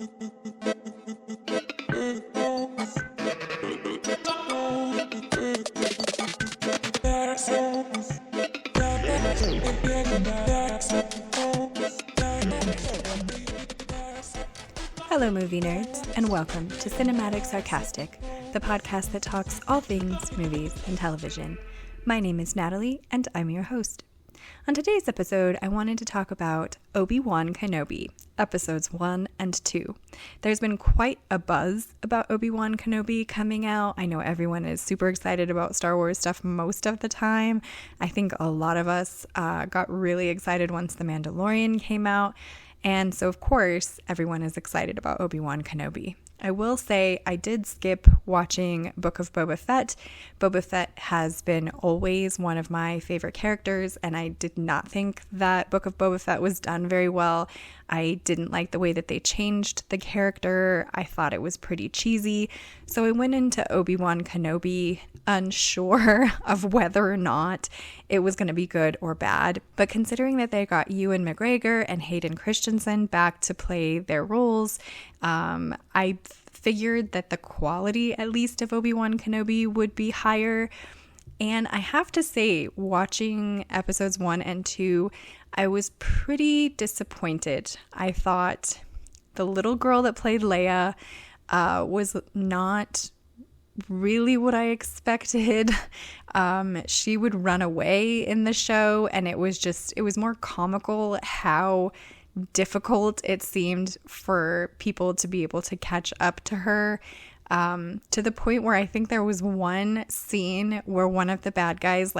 Hello movie nerds, and welcome to Cinematic Sarcastic, the podcast that talks all things movies and television. My name is Natalie, and I'm your host. On today's episode, I wanted to talk about ObiWan Kenobi, episodes 1 and 2. There's been quite a buzz about ObiWan Kenobi coming out. I know everyone is super excited about Star Wars stuff most of the time. I think a lot of us got really excited once The Mandalorian came out. And so, of course, everyone is excited about Obi-Wan Kenobi. I will say I did skip watching Book of Boba Fett. Boba Fett has been always one of my favorite characters, and I did not think that Book of Boba Fett was done very well. I didn't like the way that they changed the character. I thought it was pretty cheesy. So I went into Obi-Wan Kenobi unsure of whether or not it was going to be good or bad. But considering that they got Ewan McGregor and Hayden Christensen back to play their roles, I figured that the quality, at least, of Obi-Wan Kenobi would be higher. And I have to say, watching episodes 1 and 2, I was pretty disappointed. I thought the little girl that played Leia was not really what I expected. She would run away in the show, and it was more comical how difficult it seemed for people to be able to catch up to her, to the point where I think there was one scene where one of the bad guys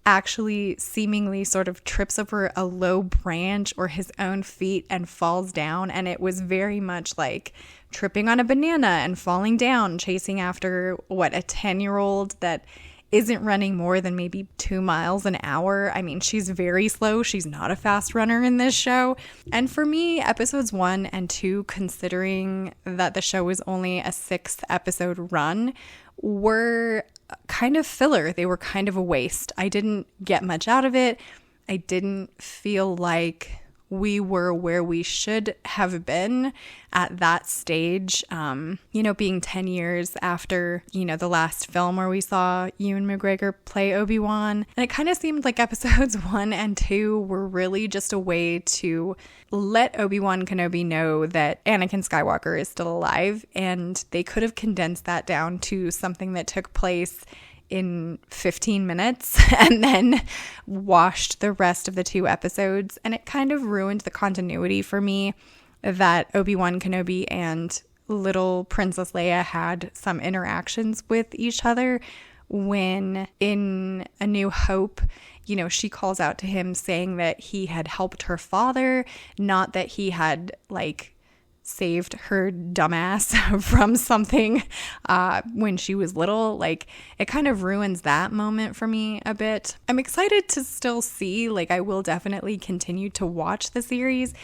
actually seemingly sort of trips over a low branch or his own feet and falls down, and it was very much like tripping on a banana and falling down, chasing after a 10-year-old that isn't running more than maybe 2 miles an hour. I mean, she's very slow. She's not a fast runner in this show. And for me, episodes 1 and 2, considering that the show was only a 6th episode run, were kind of filler. They were kind of a waste. I didn't get much out of it. I didn't feel like we were where we should have been at that stage, being 10 years after, the last film where we saw Ewan McGregor play Obi-Wan. And it kind of seemed like episodes 1 and 2 were really just a way to let Obi-Wan Kenobi know that Anakin Skywalker is still alive, and they could have condensed that down to something that took place in 15 minutes and then washed the rest of the 2 episodes. And it kind of ruined the continuity for me that Obi-Wan Kenobi and little Princess Leia had some interactions with each other when in A New Hope, she calls out to him saying that he had helped her father, not that he had saved her dumbass from something when she was little. It kind of ruins that moment for me a bit. I'm excited to still see, I will definitely continue to watch the series,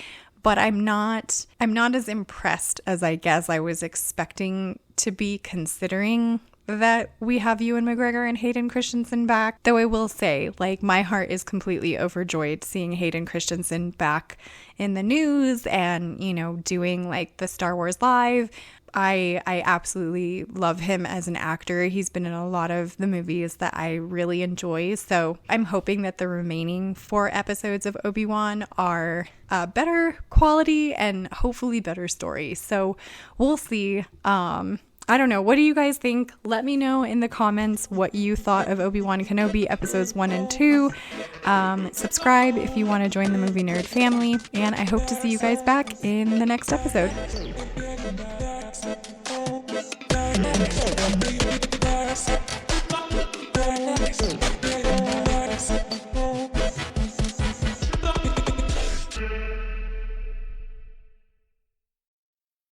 but I'm not as impressed as I guess I was expecting to be, considering that we have Ewan McGregor and Hayden Christensen back. Though I will say, my heart is completely overjoyed seeing Hayden Christensen back in the news and, doing the Star Wars Live. I absolutely love him as an actor. He's been in a lot of the movies that I really enjoy. So I'm hoping that the remaining 4 episodes of Obi-Wan are better quality and hopefully better story. So we'll see. I don't know. What do you guys think? Let me know in the comments what you thought of Obi-Wan Kenobi episodes 1 and 2. Subscribe if you want to join the Movie Nerd family. And I hope to see you guys back in the next episode.